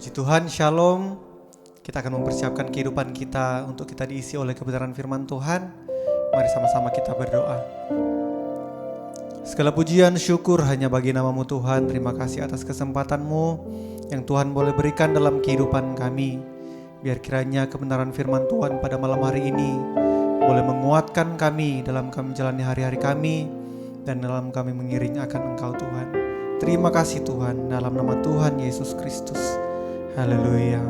Puji Tuhan, Shalom. Kita akan mempersiapkan kehidupan kita untuk kita diisi oleh kebenaran firman Tuhan. Mari sama-sama kita berdoa. Segala pujian syukur hanya bagi nama-Mu Tuhan. Terima kasih atas kesempatan-Mu yang Tuhan boleh berikan dalam kehidupan kami. Biar kiranya kebenaran firman Tuhan pada malam hari ini boleh menguatkan kami dalam kami menjalani hari-hari kami dan dalam kami mengiring akan Engkau Tuhan. Terima kasih Tuhan, dalam nama Tuhan Yesus Kristus. Haleluya.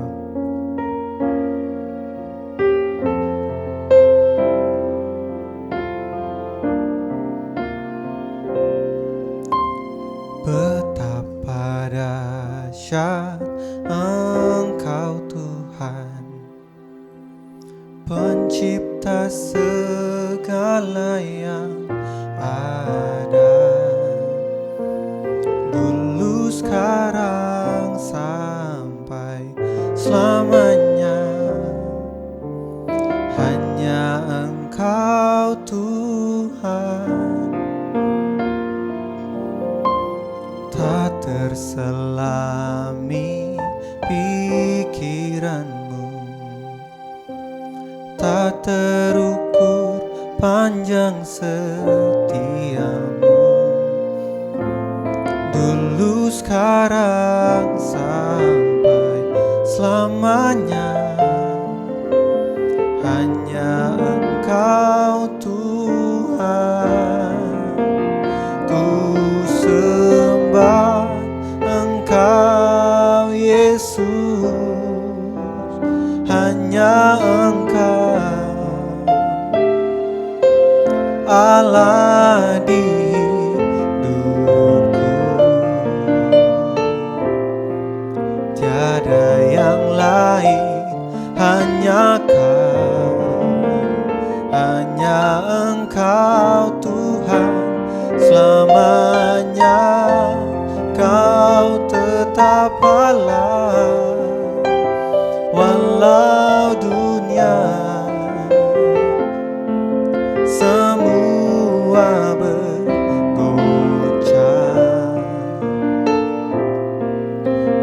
Betapa dahsyat Engkau Tuhan, Pencipta segala yang ada, dulu sekarang sampai selamanya. Hanya Engkau Tuhan, tak terselami pikiran-Mu, tak terukur panjang setia-Mu, dulu sekarang sampai selamanya. Hanya Engkau Tuhan, ku sembah Engkau Yesus. Hanya Engkau Allah di hidupku, tiada yang lain, hanya Kau, hanya Engkau Tuhan. Selamanya Kau tetap Allah, walau dunia semua bergoncang,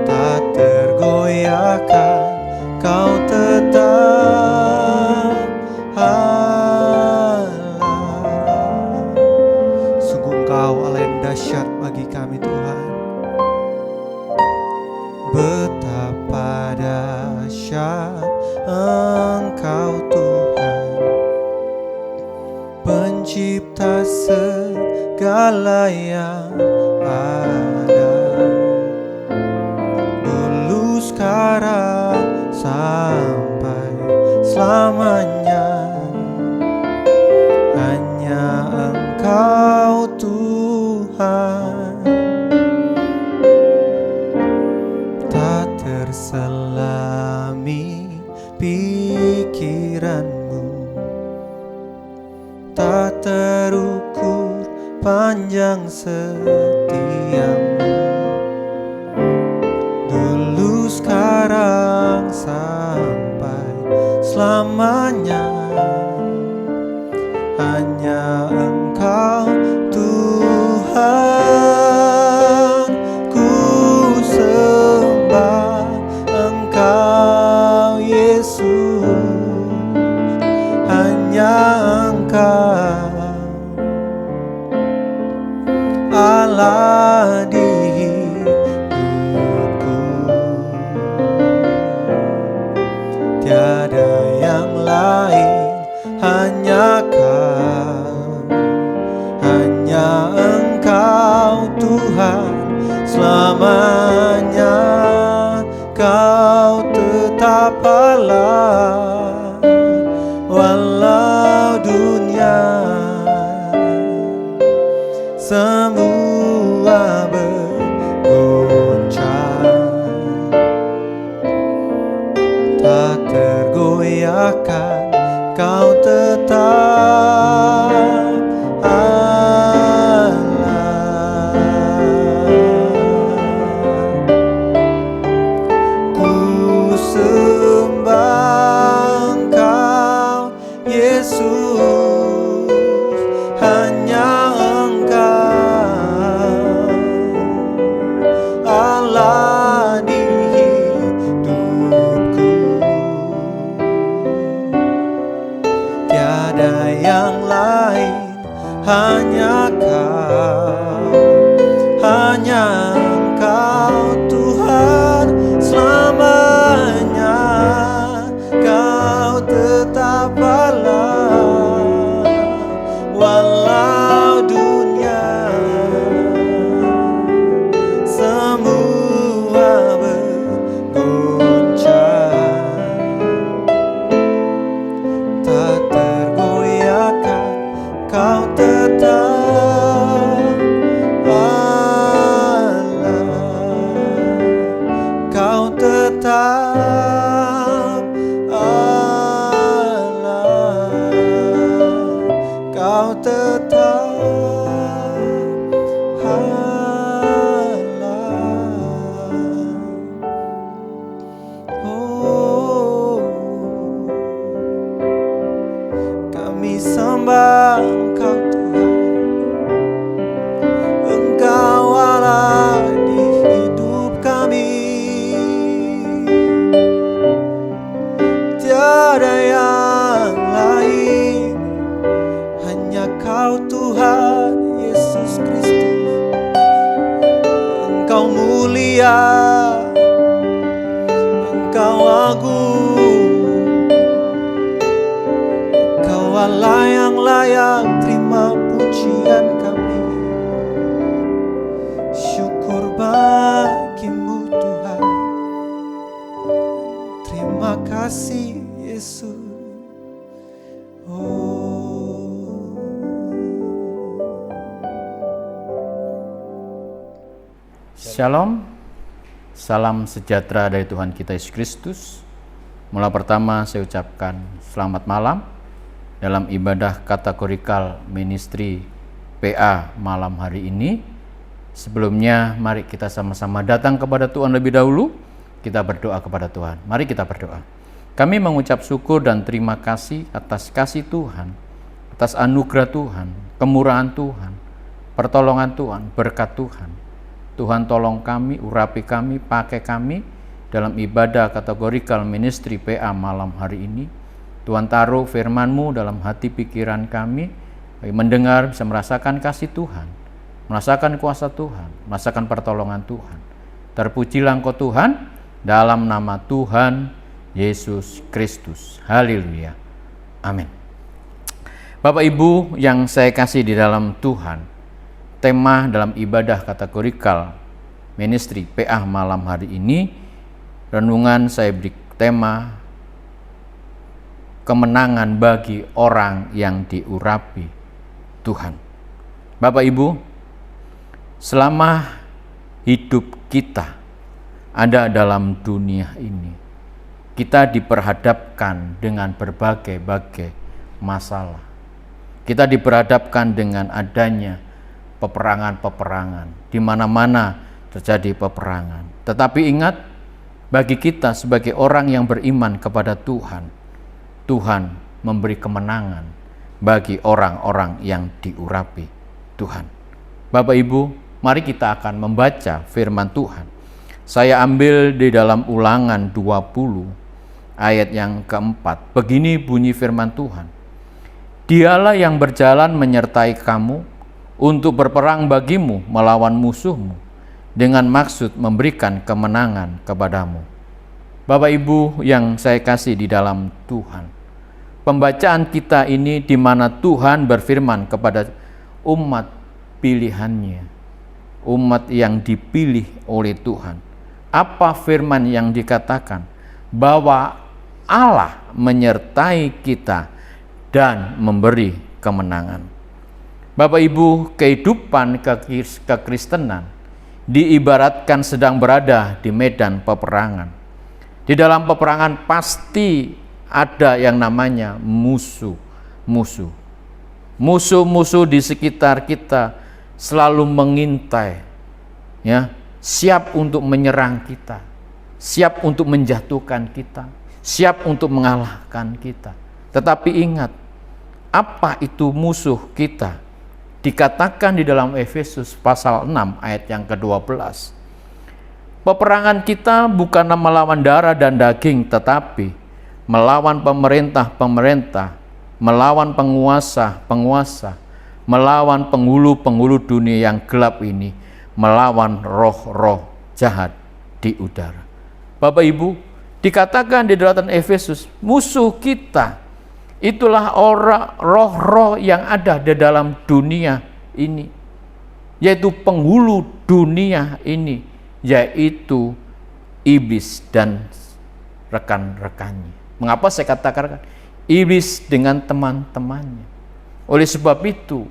tak tergoyahkan, Kau tetap Allah. Sungguh Engkau Allah yang dahsyat bagi kami Tuhan. Betapa dahsyat Engkau Tuhan, Pencipta segala yang ada, dulu sekarang sampai selamanya. Hanya Engkau Tuhan, tak terselami pikiran-Mu, tak terukur panjang setia-Mu, dulu sekarang sampai selamanya. Hanya Engkau Tuhan, ku sembah Engkau Yesus. Hanya Engkau Allah di hidupku, tiada yang lain, hanya Kau, hanya Engkau Tuhan. Selamanya Kau tetap Allah, walau dunia semua bergoncang, tak tergoyahkan, Kau tetap Allah. Ku sembah Engkau Yesus. Hanya Engkau Allah di hidupku, tetap Allah, Kau tetap Allah. Oh, kami sembah Engkau Tuhan, Engkau Allah di hidup kami. Tiada yang lain, hanya Kau Tuhan Yesus Kristus. Engkau mulia, Engkau agung, Engkau Allah yang layak terima pujian kami. Syukur bagimu Tuhan, terima kasih Yesus. Shalom, salam sejahtera dari Tuhan kita Yesus Kristus. Mula pertama saya ucapkan selamat malam dalam ibadah kategorikal ministry PA malam hari ini. Sebelumnya mari kita sama-sama datang kepada Tuhan lebih dahulu. Kita berdoa kepada Tuhan. Mari kita berdoa. Kami mengucap syukur dan terima kasih atas kasih Tuhan, atas anugerah Tuhan, kemurahan Tuhan, pertolongan Tuhan, berkat Tuhan. Tuhan tolong kami, urapi kami, pakai kami dalam ibadah kategorikal ministry PA malam hari ini. Tuhan taruh firman-Mu dalam hati pikiran kami, bagi mendengar bisa merasakan kasih Tuhan, merasakan kuasa Tuhan, merasakan pertolongan Tuhan. Terpujilah Engkau Tuhan, dalam nama Tuhan Yesus Kristus. Haleluya. Amin. Bapak Ibu yang saya kasih di dalam Tuhan, tema dalam ibadah kategorikal ministry PA malam hari ini, renungan saya beri tema kemenangan bagi orang yang diurapi Tuhan. Bapak Ibu, selama hidup kita ada dalam dunia ini, kita diperhadapkan dengan berbagai-bagai masalah. Kita diperhadapkan dengan adanya peperangan-peperangan, di mana-mana terjadi peperangan. Tetapi ingat, bagi kita sebagai orang yang beriman kepada Tuhan, Tuhan memberi kemenangan bagi orang-orang yang diurapi Tuhan. Bapak Ibu, mari kita akan membaca firman Tuhan. Saya ambil di dalam Ulangan 20 ayat yang keempat. Begini bunyi firman Tuhan. Dialah yang berjalan menyertai kamu untuk berperang bagimu melawan musuhmu dengan maksud memberikan kemenangan kepadamu. Bapak Ibu yang saya kasih di dalam Tuhan, pembacaan kita ini di mana Tuhan berfirman kepada umat pilihannya, umat yang dipilih oleh Tuhan. Apa firman yang dikatakan? Bahwa Allah menyertai kita dan memberi kemenangan. Bapak Ibu, kehidupan kekristenan diibaratkan sedang berada di medan peperangan. Di dalam peperangan pasti ada yang namanya musuh-musuh. Musuh-musuh di sekitar kita selalu mengintai, ya, siap untuk menyerang kita, siap untuk menjatuhkan kita, siap untuk mengalahkan kita. Tetapi ingat, apa itu musuh kita? Dikatakan di dalam Efesus pasal 6 ayat yang ke-12. Peperangan kita bukan melawan darah dan daging, tetapi melawan pemerintah-pemerintah, melawan penguasa-penguasa, melawan penghulu-penghulu dunia yang gelap ini, melawan roh-roh jahat di udara. Bapak Ibu, dikatakan di dalam Efesus, musuh kita itulah orang roh-roh yang ada di dalam dunia ini, yaitu penghulu dunia ini, yaitu iblis dan rekan-rekannya. Mengapa saya katakan iblis dengan teman-temannya? Oleh sebab itu,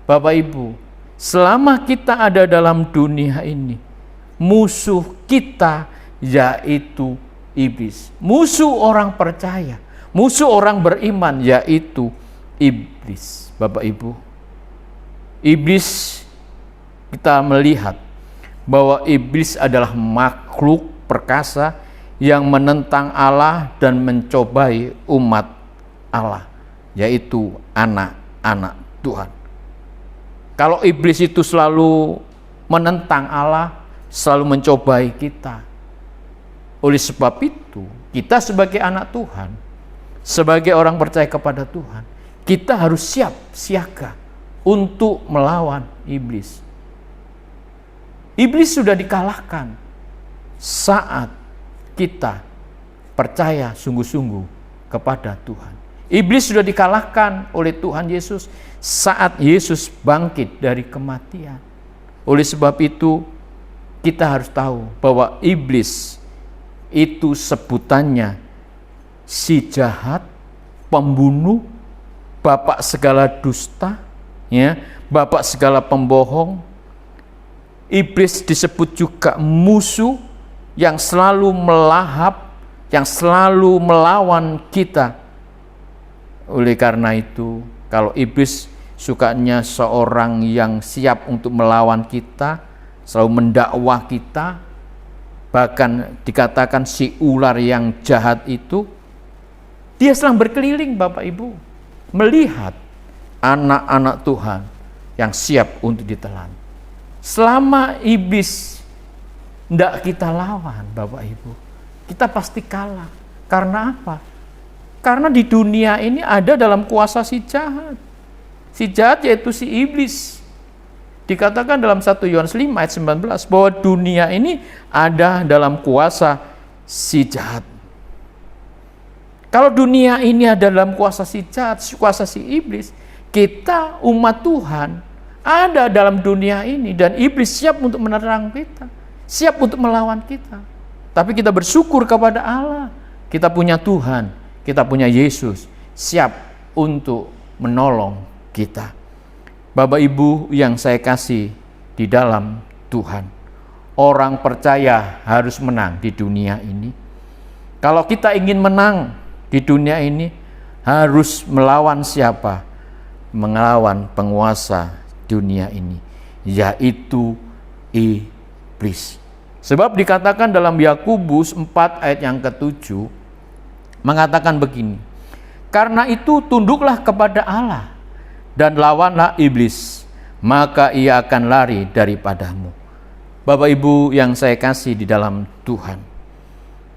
Bapak Ibu, selama kita ada dalam dunia ini, musuh kita yaitu iblis. Musuh orang percaya, musuh orang beriman, yaitu iblis. Bapak Ibu, iblis, kita melihat bahwa iblis adalah makhluk perkasa yang menentang Allah dan mencobai umat Allah, yaitu anak-anak Tuhan. Kalau iblis itu selalu menentang Allah, selalu mencobai kita. Oleh sebab itu, kita sebagai anak Tuhan, sebagai orang percaya kepada Tuhan, kita harus siap siaga untuk melawan iblis. Iblis sudah dikalahkan saat kita percaya sungguh-sungguh kepada Tuhan. Iblis sudah dikalahkan oleh Tuhan Yesus saat Yesus bangkit dari kematian. Oleh sebab itu, kita harus tahu bahwa iblis itu sebutannya si jahat, pembunuh, bapak segala dusta, ya, bapak segala pembohong. Iblis disebut juga musuh yang selalu melahap, yang selalu melawan kita. Oleh karena itu, kalau iblis sukanya seorang yang siap untuk melawan kita, selalu mendakwah kita, bahkan dikatakan si ular yang jahat itu, dia sedang berkeliling Bapak Ibu, melihat anak-anak Tuhan yang siap untuk ditelan. Selama iblis tidak kita lawan Bapak Ibu, kita pasti kalah. Karena apa? Karena di dunia ini ada dalam kuasa si jahat. Si jahat yaitu si iblis. Dikatakan dalam 1 Yohanes 5 ayat 19 bahwa dunia ini ada dalam kuasa si jahat. Kalau dunia ini ada dalam kuasa si jahat, kuasa si iblis, kita umat Tuhan ada dalam dunia ini dan iblis siap untuk menerang kita, siap untuk melawan kita. Tapi kita bersyukur kepada Allah, kita punya Tuhan, kita punya Yesus, siap untuk menolong kita. Bapak Ibu yang saya kasih di dalam Tuhan, orang percaya harus menang di dunia ini. Kalau kita ingin menang di dunia ini, harus melawan siapa? Melawan penguasa dunia ini, yaitu iblis. Sebab dikatakan dalam Yakobus 4 ayat yang ke-7 mengatakan begini, karena itu tunduklah kepada Allah dan lawanlah iblis, maka ia akan lari daripadamu. Bapak Ibu yang saya kasih di dalam Tuhan,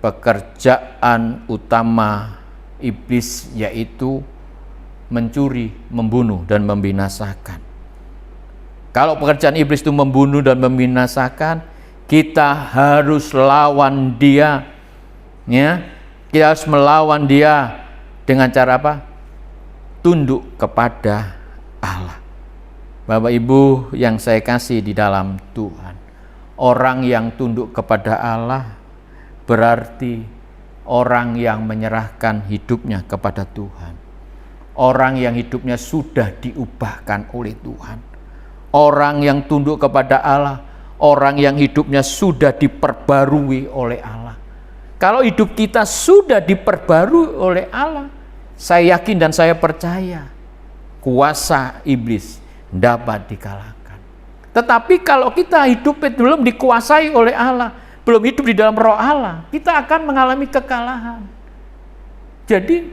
pekerjaan utama iblis yaitu mencuri, membunuh, dan membinasakan. Kalau pekerjaan iblis itu membunuh dan membinasakan, kita harus lawan dia, ya. Kita harus melawan dia dengan cara apa? Tunduk kepada Allah. Bapak Ibu yang saya kasih di dalam Tuhan, orang yang tunduk kepada Allah berarti orang yang menyerahkan hidupnya kepada Tuhan. Orang yang hidupnya sudah diubahkan oleh Tuhan. Orang yang tunduk kepada Allah, orang yang hidupnya sudah diperbarui oleh Allah. Kalau hidup kita sudah diperbarui oleh Allah, saya yakin dan saya percaya kuasa iblis dapat dikalahkan. Tetapi kalau kita hidup belum dikuasai oleh Allah, belum hidup di dalam roh Allah, kita akan mengalami kekalahan. Jadi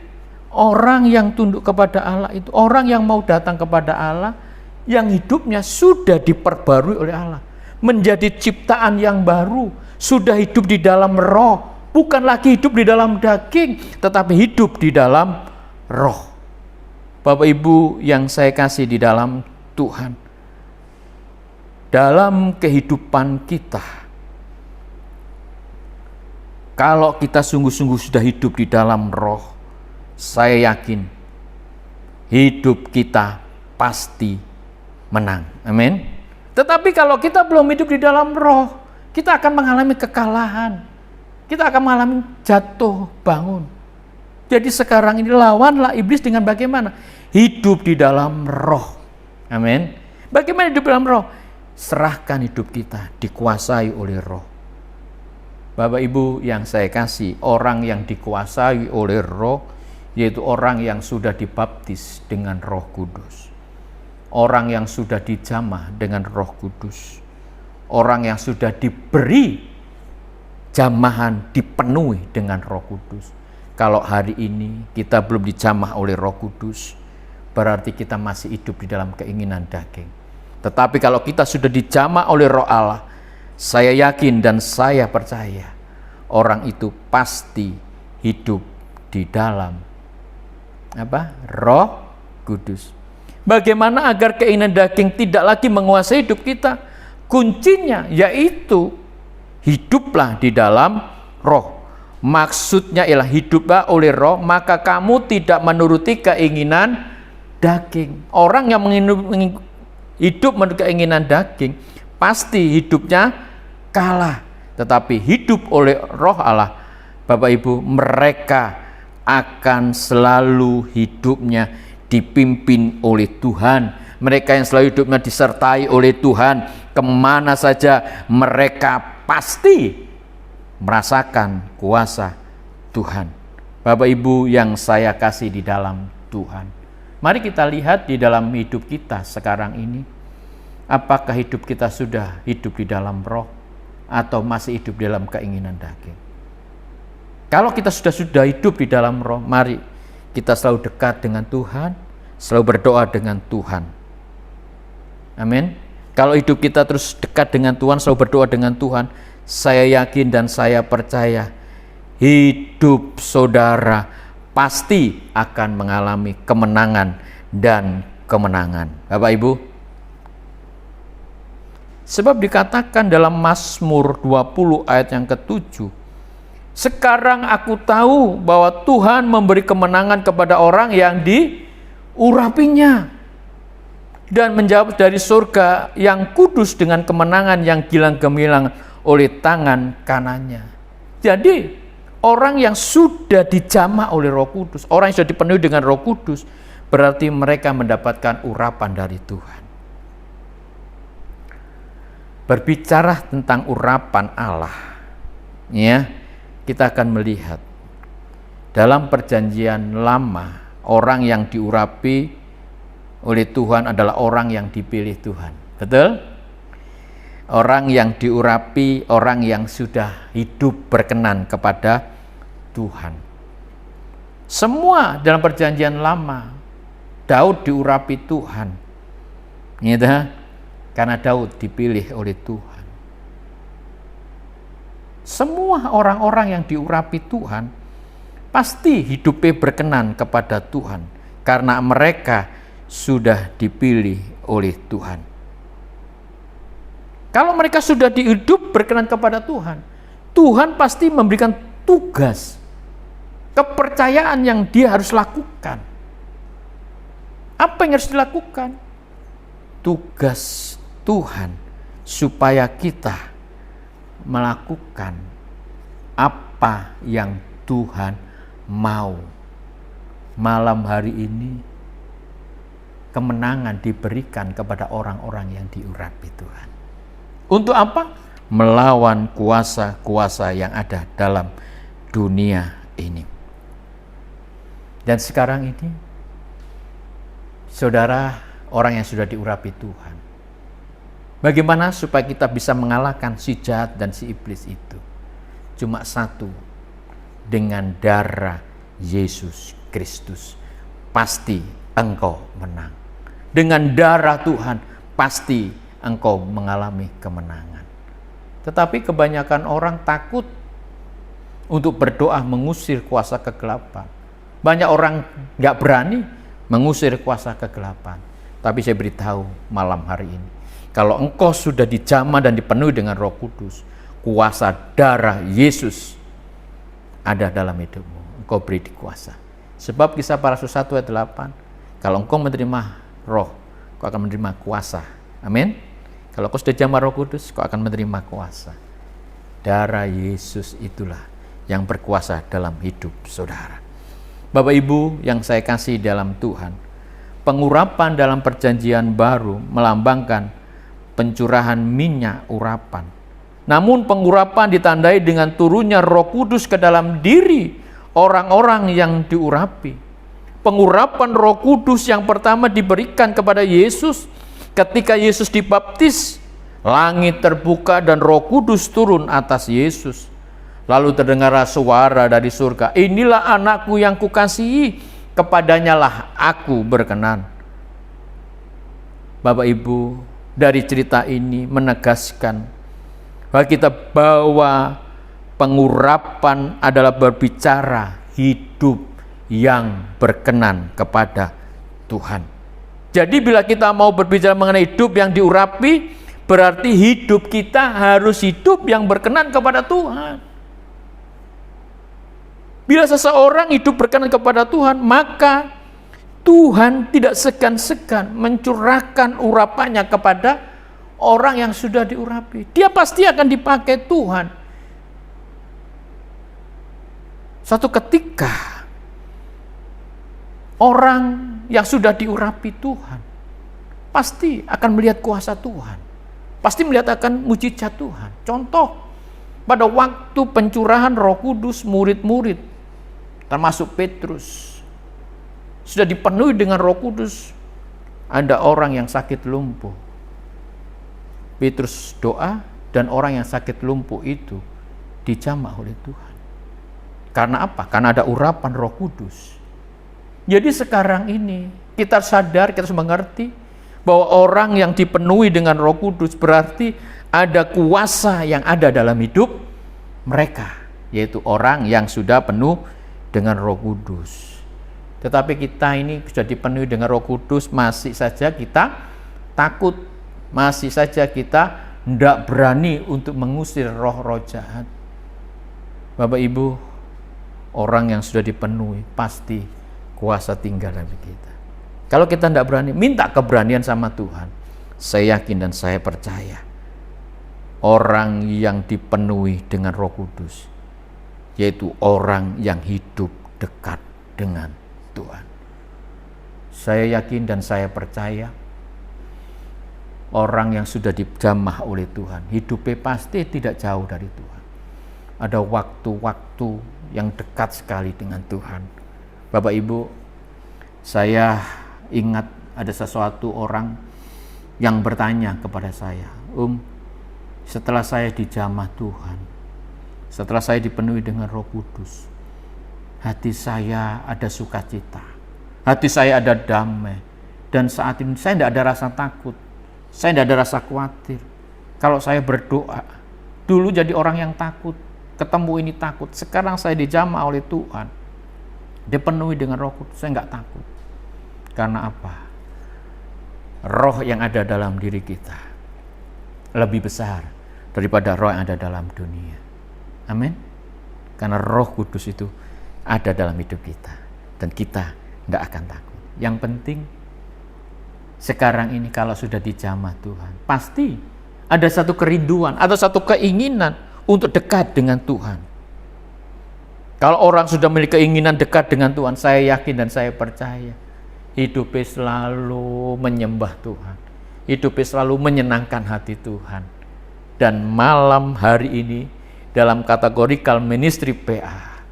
orang yang tunduk kepada Allah itu, orang yang mau datang kepada Allah, yang hidupnya sudah diperbarui oleh Allah, menjadi ciptaan yang baru, sudah hidup di dalam roh, bukan lagi hidup di dalam daging, tetapi hidup di dalam roh. Bapak Ibu yang saya kasih di dalam Tuhan, dalam kehidupan kita, kalau kita sungguh-sungguh sudah hidup di dalam roh, saya yakin hidup kita pasti menang. Amin. Tetapi kalau kita belum hidup di dalam roh, kita akan mengalami kekalahan. Kita akan mengalami jatuh bangun. Jadi sekarang ini lawanlah iblis dengan bagaimana? Hidup di dalam roh. Amin. Bagaimana hidup dalam roh? Serahkan hidup kita dikuasai oleh roh. Bapak Ibu yang saya kasih, orang yang dikuasai oleh Roh, yaitu orang yang sudah dibaptis dengan Roh Kudus. Orang yang sudah dijamah dengan Roh Kudus. Orang yang sudah diberi jamahan, dipenuhi dengan Roh Kudus. Kalau hari ini kita belum dijamah oleh Roh Kudus, berarti kita masih hidup di dalam keinginan daging. Tetapi kalau kita sudah dijamah oleh Roh Allah, saya yakin dan saya percaya orang itu pasti hidup di dalam Roh Kudus. Bagaimana agar keinginan daging tidak lagi menguasai hidup kita? Kuncinya yaitu hiduplah di dalam Roh. Maksudnya ialah hiduplah oleh Roh, maka kamu tidak menuruti keinginan daging. Orang yang hidup menurut keinginan daging pasti hidupnya kalah. Tetapi hidup oleh Roh Allah, Bapak Ibu, mereka akan selalu hidupnya dipimpin oleh Tuhan. Mereka yang selalu hidupnya disertai oleh Tuhan, kemana saja mereka pasti merasakan kuasa Tuhan. Bapak Ibu yang saya kasih di dalam Tuhan, mari kita lihat di dalam hidup kita sekarang ini, apakah hidup kita sudah hidup di dalam Roh atau masih hidup di dalam keinginan daging? Kalau kita sudah hidup di dalam Roh, mari kita selalu dekat dengan Tuhan, selalu berdoa dengan Tuhan. Amin. Kalau hidup kita terus dekat dengan Tuhan, selalu berdoa dengan Tuhan, saya yakin dan saya percaya hidup saudara pasti akan mengalami kemenangan dan kemenangan. Bapak Ibu, sebab dikatakan dalam Mazmur 20 ayat yang ke-7, sekarang aku tahu bahwa Tuhan memberi kemenangan kepada orang yang diurapinya, dan menjawab dari surga yang kudus dengan kemenangan yang gilang gemilang oleh tangan kanannya. Jadi orang yang sudah dijamah oleh Roh Kudus, orang yang sudah dipenuhi dengan Roh Kudus, berarti mereka mendapatkan urapan dari Tuhan. Berbicara tentang urapan Allah, ya, kita akan melihat dalam perjanjian lama, orang yang diurapi oleh Tuhan adalah orang yang dipilih Tuhan. Betul? Orang yang diurapi, orang yang sudah hidup berkenan kepada Tuhan. Semua dalam perjanjian lama, Daud diurapi Tuhan, gitu, karena Daud dipilih oleh Tuhan. Semua orang-orang yang diurapi Tuhan pasti hidupnya berkenan kepada Tuhan, karena mereka sudah dipilih oleh Tuhan. Kalau mereka sudah hidup berkenan kepada Tuhan, Tuhan pasti memberikan tugas, kepercayaan yang dia harus lakukan. Apa yang harus dilakukan? Tugas Tuhan supaya kita melakukan apa yang Tuhan mau. Malam hari ini kemenangan diberikan kepada orang-orang yang diurapi Tuhan. Untuk apa? Melawan kuasa-kuasa yang ada dalam dunia ini. Dan sekarang ini, saudara, orang yang sudah diurapi Tuhan, bagaimana supaya kita bisa mengalahkan si jahat dan si iblis itu? Cuma satu, dengan darah Yesus Kristus. Pasti engkau menang. Dengan darah Tuhan, pasti engkau mengalami kemenangan. Tetapi kebanyakan orang takut untuk berdoa mengusir kuasa kegelapan. Banyak orang nggak berani mengusir kuasa kegelapan. Tapi saya beritahu malam hari ini, kalau engkau sudah dijamah dan dipenuhi dengan Roh Kudus, kuasa darah Yesus ada dalam hidupmu. Engkau beri kuasa. Sebab Kisah Para Rasul 1 ayat 8, kalau engkau menerima Roh, engkau akan menerima kuasa. Amin. Kalau kau sudah jamah Roh Kudus, kau akan menerima kuasa. Darah Yesus itulah yang berkuasa dalam hidup saudara. Bapak Ibu yang saya kasih dalam Tuhan, pengurapan dalam perjanjian baru melambangkan pencurahan minyak urapan Namun pengurapan ditandai dengan turunnya Roh Kudus ke dalam diri orang-orang yang diurapi. Pengurapan Roh Kudus yang pertama diberikan kepada Yesus ketika Yesus dibaptis. Langit terbuka dan Roh Kudus turun atas Yesus. Lalu terdengarlah suara dari surga, "Inilah anakku yang kukasihi, kepadanya lah aku berkenan." Bapak Ibu, dari cerita ini menegaskan bahwa pengurapan adalah berbicara hidup yang berkenan kepada Tuhan. Jadi bila kita mau berbicara mengenai hidup yang diurapi, berarti hidup kita harus hidup yang berkenan kepada Tuhan. Bila seseorang hidup berkenan kepada Tuhan, maka Tuhan tidak segan-segan mencurahkan urapannya kepada orang yang sudah diurapi. Dia pasti akan dipakai Tuhan. Suatu ketika orang yang sudah diurapi Tuhan pasti akan melihat kuasa Tuhan, pasti melihat akan mujizat Tuhan. Contoh, pada waktu pencurahan Roh Kudus, murid-murid termasuk Petrus sudah dipenuhi dengan Roh Kudus. Ada orang yang sakit lumpuh. Petrus doa dan orang yang sakit lumpuh itu dijamah oleh Tuhan. Karena apa? Karena ada urapan Roh Kudus. Jadi sekarang ini kita sadar, kita harus mengerti bahwa orang yang dipenuhi dengan Roh Kudus berarti ada kuasa yang ada dalam hidup mereka, yaitu orang yang sudah penuh dengan Roh Kudus. Tetapi kita ini sudah dipenuhi dengan Roh Kudus, masih saja kita takut, masih saja kita tidak berani untuk mengusir roh-roh jahat. Bapak Ibu, orang yang sudah dipenuhi pasti kuasa tinggal dalam kita. Kalau kita tidak berani, minta keberanian sama Tuhan. Saya yakin dan saya percaya orang yang dipenuhi dengan Roh Kudus, yaitu orang yang hidup dekat dengan Tuhan. Saya yakin dan saya percaya orang yang sudah dijamah oleh Tuhan, hidupnya pasti tidak jauh dari Tuhan. Ada waktu-waktu yang dekat sekali dengan Tuhan. Bapak Ibu, saya ingat ada sesuatu orang yang bertanya kepada saya, setelah saya dijamah Tuhan, setelah saya dipenuhi dengan Roh Kudus, hati saya ada sukacita, hati saya ada damai, dan saat ini saya tidak ada rasa takut, saya tidak ada rasa khawatir. Kalau saya berdoa, dulu jadi orang yang takut, ketemu ini takut, sekarang saya dijamah oleh Tuhan, dipenuhi dengan Roh Kudus, saya nggak takut. Karena apa? Roh yang ada dalam diri kita lebih besar daripada roh yang ada dalam dunia. Amin. Karena Roh Kudus itu ada dalam hidup kita dan kita tidak akan takut. Yang penting sekarang ini kalau sudah dijamah Tuhan, pasti ada satu kerinduan atau satu keinginan untuk dekat dengan Tuhan. Kalau orang sudah memiliki keinginan dekat dengan Tuhan, saya yakin dan saya percaya hidupnya selalu menyembah Tuhan, hidupnya selalu menyenangkan hati Tuhan. Dan malam hari ini dalam kategori Call Ministry PA,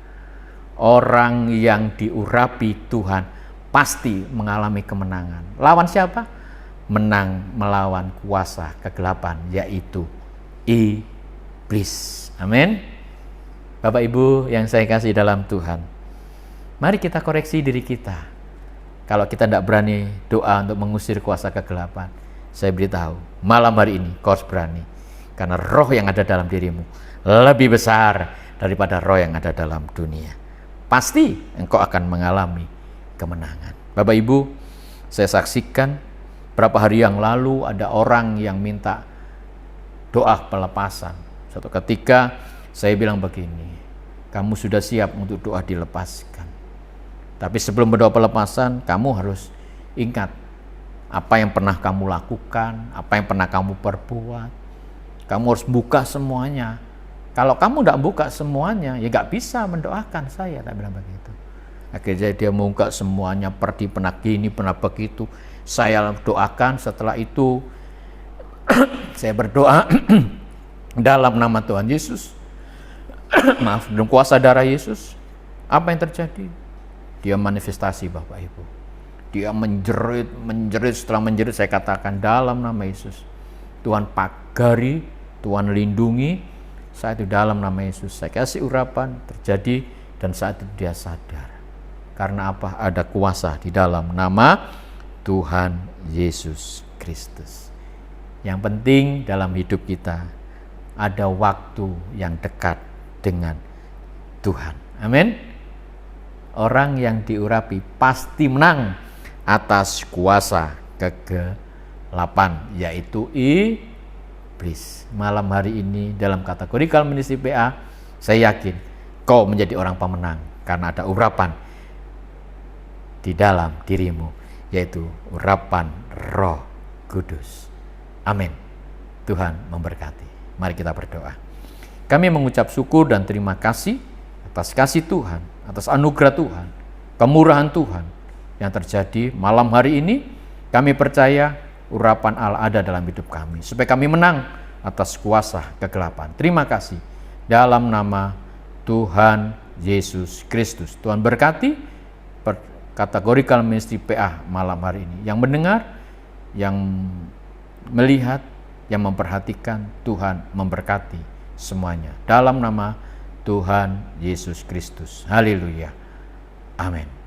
orang yang diurapi Tuhan pasti mengalami kemenangan. Lawan siapa? Menang melawan kuasa kegelapan, yaitu iblis. Amin. Bapak Ibu yang saya kasih dalam Tuhan, mari kita koreksi diri kita. Kalau kita tidak berani doa untuk mengusir kuasa kegelapan, saya beritahu, malam hari ini kau harus berani. Karena roh yang ada dalam dirimu lebih besar daripada roh yang ada dalam dunia. Pasti engkau akan mengalami kemenangan. Bapak Ibu, saya saksikan berapa hari yang lalu ada orang yang minta doa pelepasan. Suatu ketika saya bilang begini, kamu sudah siap untuk doa dilepaskan. Tapi sebelum berdoa pelepasan, kamu harus ingat apa yang pernah kamu lakukan, apa yang pernah kamu perbuat. Kamu harus buka semuanya. Kalau kamu tidak buka semuanya, ya nggak bisa mendoakan saya. Tak bilang begitu. Akhirnya dia membuka semuanya, pernah gini, pernah begitu. Saya doakan, setelah itu saya berdoa, dalam nama Tuhan Yesus, maaf, dalam kuasa darah Yesus, apa yang terjadi? Dia manifestasi, Bapak Ibu. Dia menjerit, setelah menjerit saya katakan dalam nama Yesus. Tuhan pagari, Tuhan lindungi. Saat itu dalam nama Yesus saya kasih urapan, terjadi, dan saat itu dia sadar. Karena apa? Ada kuasa di dalam nama Tuhan Yesus Kristus. Yang penting dalam hidup kita ada waktu yang dekat dengan Tuhan. Amin. Orang yang diurapi pasti menang atas kuasa kegelapan, yaitu iblis. Malam hari ini dalam kategori ministry PA, saya yakin kau menjadi orang pemenang karena ada urapan di dalam dirimu, yaitu urapan Roh Kudus. Amin. Tuhan memberkati. Mari kita berdoa. Kami mengucap syukur dan terima kasih atas kasih Tuhan, atas anugerah Tuhan, kemurahan Tuhan yang terjadi malam hari ini. Kami percaya urapan Allah ada dalam hidup kami, supaya kami menang atas kuasa kegelapan. Terima kasih. Dalam nama Tuhan Yesus Kristus. Tuhan berkati kategori ministry PA malam hari ini. Yang mendengar, yang melihat, yang memperhatikan, Tuhan memberkati semuanya. Dalam nama Tuhan Yesus Kristus. Haleluya. Amin.